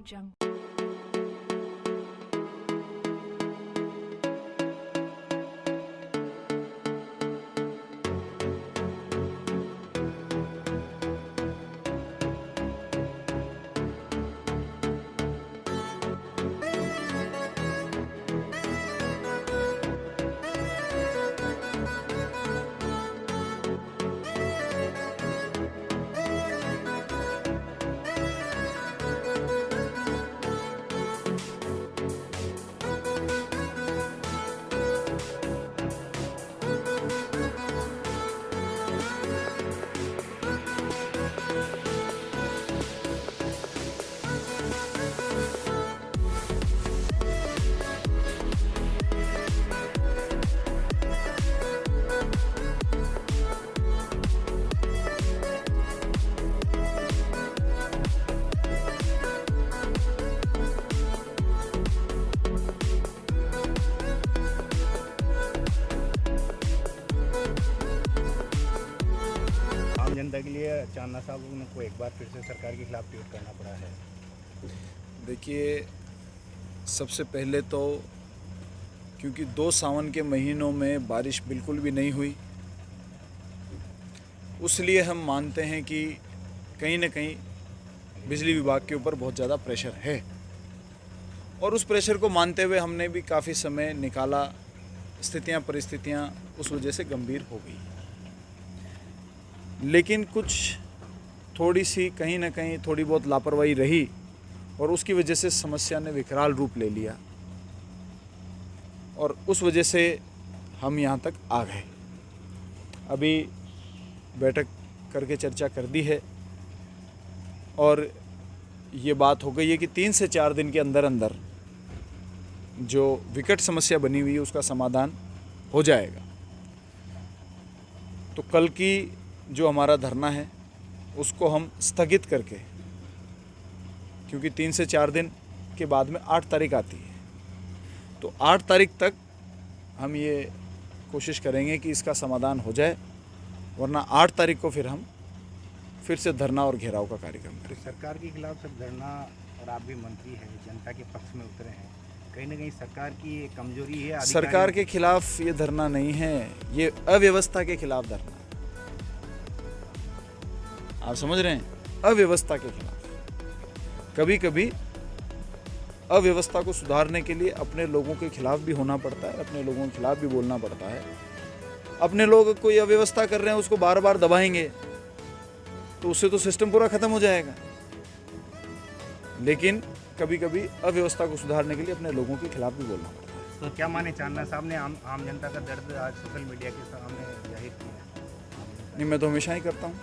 jungle. आम जनता के लिए चांदना साहब को एक बार फिर से सरकार के खिलाफ ट्वीट करना पड़ा है। देखिए, सबसे पहले तो क्योंकि 2 सावन के महीनों में बारिश बिल्कुल भी नहीं हुई, उसलिए हम मानते हैं कि कहीं न कहीं बिजली विभाग के ऊपर बहुत ज़्यादा प्रेशर है और उस प्रेशर को मानते हुए हमने भी काफ़ी समय निकाला। परिस्थितियाँ उस वजह से गंभीर हो गई, लेकिन कुछ कहीं ना कहीं थोड़ी बहुत लापरवाही रही और उसकी वजह से समस्या ने विकराल रूप ले लिया और उस वजह से हम यहाँ तक आ गए। अभी बैठक करके चर्चा कर दी है और ये बात हो गई है कि 3 से 4 दिन के अंदर अंदर जो विकट समस्या बनी हुई है उसका समाधान हो जाएगा। तो कल की जो हमारा धरना है उसको हम स्थगित करके, क्योंकि 3 से 4 दिन के बाद में 8 तारीख आती है, तो 8 तारीख तक हम ये कोशिश करेंगे कि इसका समाधान हो जाए, वरना 8 तारीख को फिर से धरना और घेराव का कार्यक्रम करें। सरकार के खिलाफ सब धरना और आप भी मंत्री हैं, जनता के पक्ष में उतरे हैं, कहीं ना कहीं सरकार की ये कमजोरी है। सरकार के खिलाफ ये धरना नहीं है, ये अव्यवस्था के खिलाफ धरना है। आप समझ रहे हैं, अव्यवस्था के खिलाफ। कभी कभी अव्यवस्था को सुधारने के लिए अपने लोगों के खिलाफ भी होना पड़ता है, अपने लोगों के खिलाफ भी बोलना पड़ता है। अपने लोग कोई अव्यवस्था कर रहे हैं उसको बार बार दबाएंगे तो उससे तो सिस्टम पूरा खत्म हो जाएगा। लेकिन कभी कभी अव्यवस्था को सुधारने के लिए अपने लोगों के खिलाफ भी बोलना पड़ता है। तो क्या माने, चांदना साहब ने आम जनता का दर्द आज सोशल मीडिया के सामने जाहिर किया? नहीं, मैं तो हमेशा ही करता हूँ।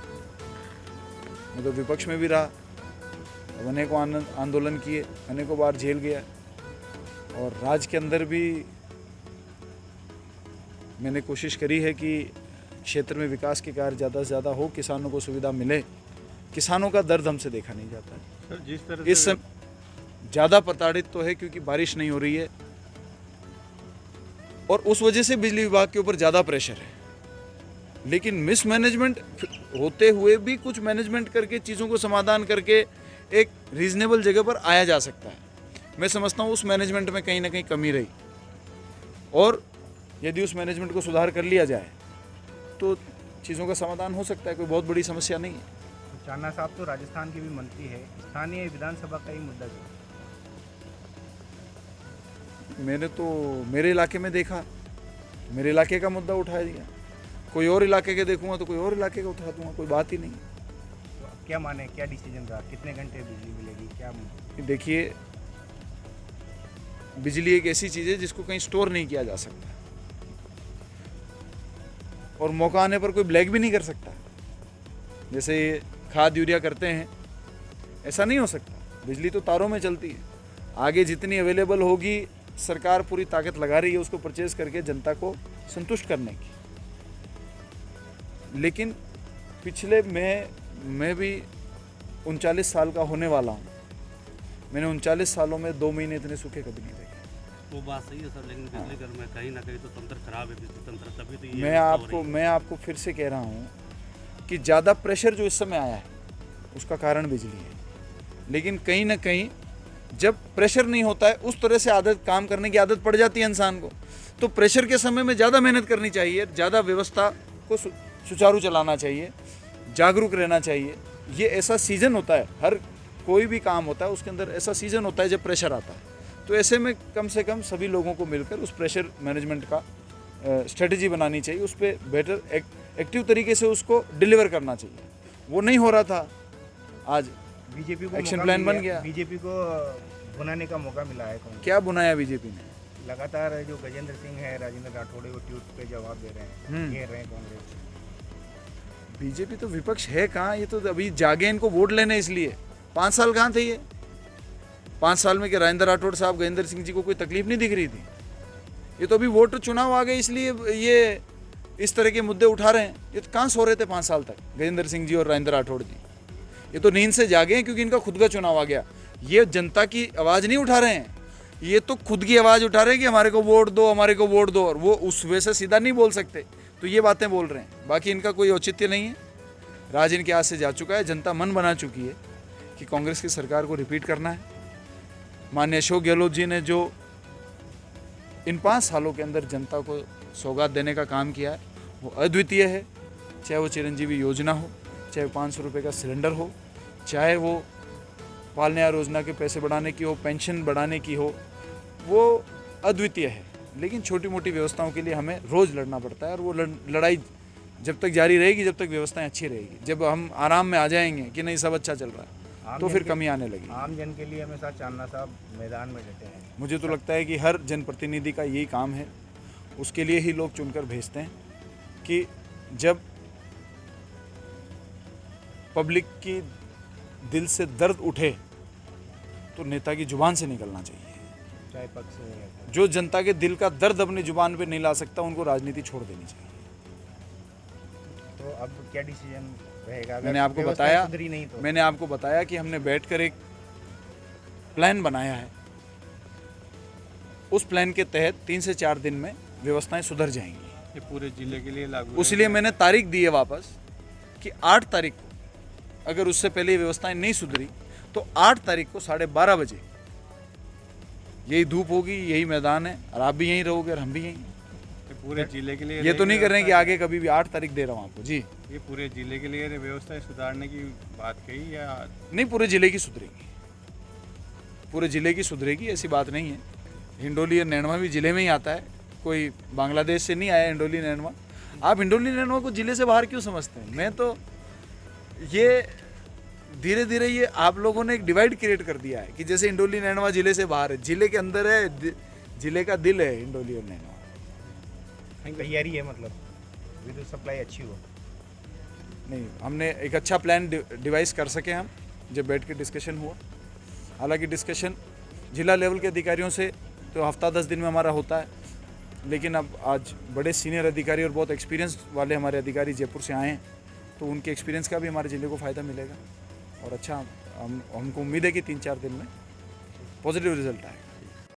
मैं तो विपक्ष में भी रहा, अनेकों आंदोलन किए, अनेकों बार जेल गया और राज्य के अंदर भी मैंने कोशिश करी है कि क्षेत्र में विकास के कार्य ज़्यादा से ज़्यादा हो, किसानों को सुविधा मिले। किसानों का दर्द हमसे देखा नहीं जाता है। सर, जिस तरह इस ज़्यादा प्रताड़ित तो है क्योंकि बारिश नहीं हो रही है और उस वजह से बिजली विभाग के ऊपर ज़्यादा प्रेशर है। लेकिन मिसमैनेजमेंट होते हुए भी कुछ मैनेजमेंट करके चीज़ों को समाधान करके एक रीजनेबल जगह पर आया जा सकता है। मैं समझता हूँ उस मैनेजमेंट में कहीं ना कहीं कमी रही और यदि उस मैनेजमेंट को सुधार कर लिया जाए तो चीज़ों का समाधान हो सकता है, कोई बहुत बड़ी समस्या नहीं है। चांदना साहब तो राजस्थान के भी मंत्री है, स्थानीय विधानसभा का ही मुद्दा है। मैंने तो मेरे इलाके में देखा, मेरे इलाके का मुद्दा उठा दिया, कोई और इलाके के देखूंगा तो कोई और इलाके का उठा दूंगा, कोई बात ही नहीं। तो अब क्या माने, क्या डिसीजन रहा, कितने घंटे बिजली मिलेगी, क्या? देखिए, बिजली एक ऐसी चीज़ है जिसको कहीं स्टोर नहीं किया जा सकता और मौका आने पर कोई ब्लैक भी नहीं कर सकता। जैसे खाद यूरिया करते हैं, ऐसा नहीं हो सकता। बिजली तो तारों में चलती है, आगे जितनी अवेलेबल होगी सरकार पूरी ताकत लगा रही है उसको परचेज करके जनता को संतुष्ट करने की। लेकिन पिछले मैं भी 39 साल का होने वाला हूँ, मैंने 39 सालों में 2 महीने इतने सूखे कभी नहीं देखे। वो बात सही है सर, लेकिन बिजली घर में कहीं ना कहीं तो तंत्र खराब है, बिजली तंत्र, तभी तो ये मैं आपको फिर से कह रहा हूँ कि ज़्यादा प्रेशर जो इस समय आया है उसका कारण बिजली है। लेकिन कहीं ना कहीं जब प्रेशर नहीं होता है उस तरह से आदत काम करने की आदत पड़ जाती है इंसान को, तो प्रेशर के समय में ज़्यादा मेहनत करनी चाहिए, ज़्यादा व्यवस्था को सुचारू चलाना चाहिए, जागरूक रहना चाहिए। ये ऐसा सीज़न होता है, हर कोई भी काम होता है उसके अंदर ऐसा सीज़न होता है जब प्रेशर आता है। तो ऐसे में कम से कम सभी लोगों को मिलकर उस प्रेशर मैनेजमेंट का स्ट्रेटजी बनानी चाहिए, उस पर बेटर एक्टिव तरीके से उसको डिलीवर करना चाहिए। वो नहीं हो रहा था, आज बीजेपी को एक्शन मौका प्लान मिल बन गया, गया। बीजेपी को बुनाने का मौका मिला है कांग्रेस। क्या बुनाया बीजेपी ने? लगातार जो गजेंद्र सिंह है, राजेंद्र राठौड़ है, वो ट्वीट पे जवाब दे रहे हैं, घेर रहे हैं कांग्रेस। बीजेपी तो विपक्ष है कहाँ, ये तो अभी जागे इनको वोट लेने, इसलिए 5 साल कहाँ थे ये? 5 साल में क्या राजेंद्र राठौड़ साहब, गजेंद्र सिंह जी को कोई तकलीफ नहीं दिख रही थी? ये तो अभी वोट चुनाव आ गए इसलिए ये इस तरह के मुद्दे उठा रहे हैं। ये तो कहाँ सो रहे थे 5 साल तक गजेंद्र सिंह जी और राजेंद्र राठौड़ जी? ये तो नींद से जागे हैं क्योंकि इनका खुद का चुनाव आ गया। ये जनता की आवाज़ नहीं उठा रहे हैं, ये तो खुद की आवाज़ उठा रहे हैं कि हमारे को वोट दो, हमारे को वोट दो, और वो उस वे से सीधा नहीं बोल सकते, तो ये बातें बोल रहे हैं। बाकी इनका कोई औचित्य नहीं है, राज इनके हाथ से जा चुका है। जनता मन बना चुकी है कि कांग्रेस की सरकार को रिपीट करना है। माननीय अशोक गहलोत जी ने जो इन 5 सालों के अंदर जनता को सौगात देने का काम किया है वो अद्वितीय है। चाहे वो चिरंजीवी योजना हो, चाहे 500 रुपये का सिलेंडर हो, चाहे वो पालने योजना के पैसे बढ़ाने की हो, पेंशन बढ़ाने की हो, वो अद्वितीय है। लेकिन छोटी मोटी व्यवस्थाओं के लिए हमें रोज़ लड़ना पड़ता है, और वो लड़ाई जब तक जारी रहेगी, जब तक व्यवस्थाएं अच्छी रहेगी। जब हम आराम में आ जाएंगे कि नहीं सब अच्छा चल रहा है, तो फिर कमी आने लगी। आम जन के लिए हमेशा चांदना साहब मैदान में रहते हैं। मुझे तो लगता है कि हर जनप्रतिनिधि का यही काम है, उसके लिए ही लोग चुनकर भेजते हैं कि जब पब्लिक की दिल से दर्द उठे तो नेता की जुबान से निकलना चाहिए। चाहे पक्ष में रहता जो जनता के दिल का दर्द अपनी जुबान पे नहीं ला सकता, उनको राजनीति छोड़ देनी चाहिए। तो अब क्या डिसीजन रहेगा? अगर मैंने आपको व्यवस्था बताया, सुधरी नहीं तो मैंने आपको बताया कि हमने बैठकर एक प्लान बनाया है। उस प्लान के तहत 3 से 4 दिन में व्यवस्थाएं सुधर जाएंगी। ये पूरे जिले के लिए लागू इसलिए मैंने तारीख दी है वापस कि 8 तारीख को, अगर उससे पहले ये व्यवस्थाएं नहीं सुधरी तो 8 तारीख को 12:30 बजे यही धूप होगी, यही मैदान है, और आप भी यहीं रहोगे और हम भी यहीं। ये पूरे जिले के लिए ये तो नहीं कर रहे हैं कि आगे कभी भी 8 तारीख दे रहा हूँ आपको। जी ये पूरे जिले के लिए व्यवस्था सुधारने की बात कही या नहीं, पूरे जिले की सुधरेगी, पूरे जिले की सुधरेगी, ऐसी बात नहीं है। हिंडोली और नैनवा भी जिले में ही आता है, कोई बांग्लादेश से नहीं आया हिंडोली नैनवा। आप हिंडोली नैनवा को जिले से बाहर क्यों समझते हैं? मैं तो ये धीरे धीरे ये आप लोगों ने एक डिवाइड क्रिएट कर दिया है कि जैसे हिंडोली नैनवा जिले से बाहर है, जिले के अंदर है, जिले का दिल है हिंडोली और नैनवा। तैयारी है, मतलब विद्युत सप्लाई अच्छी हो। नहीं, हमने एक अच्छा प्लान डिवाइस कर सके हम, जब बैठ के डिस्कशन हुआ। हालांकि डिस्कशन जिला लेवल के अधिकारियों से तो हफ्ता 10 दिन में हमारा होता है, लेकिन अब आज बड़े सीनियर अधिकारी और बहुत एक्सपीरियंस वाले हमारे अधिकारी जयपुर से आए हैं, तो उनके एक्सपीरियंस का भी हमारे ज़िले को फ़ायदा मिलेगा। और अच्छा हमको उम्मीद है कि 3-4 दिन में पॉजिटिव रिजल्ट आएगा।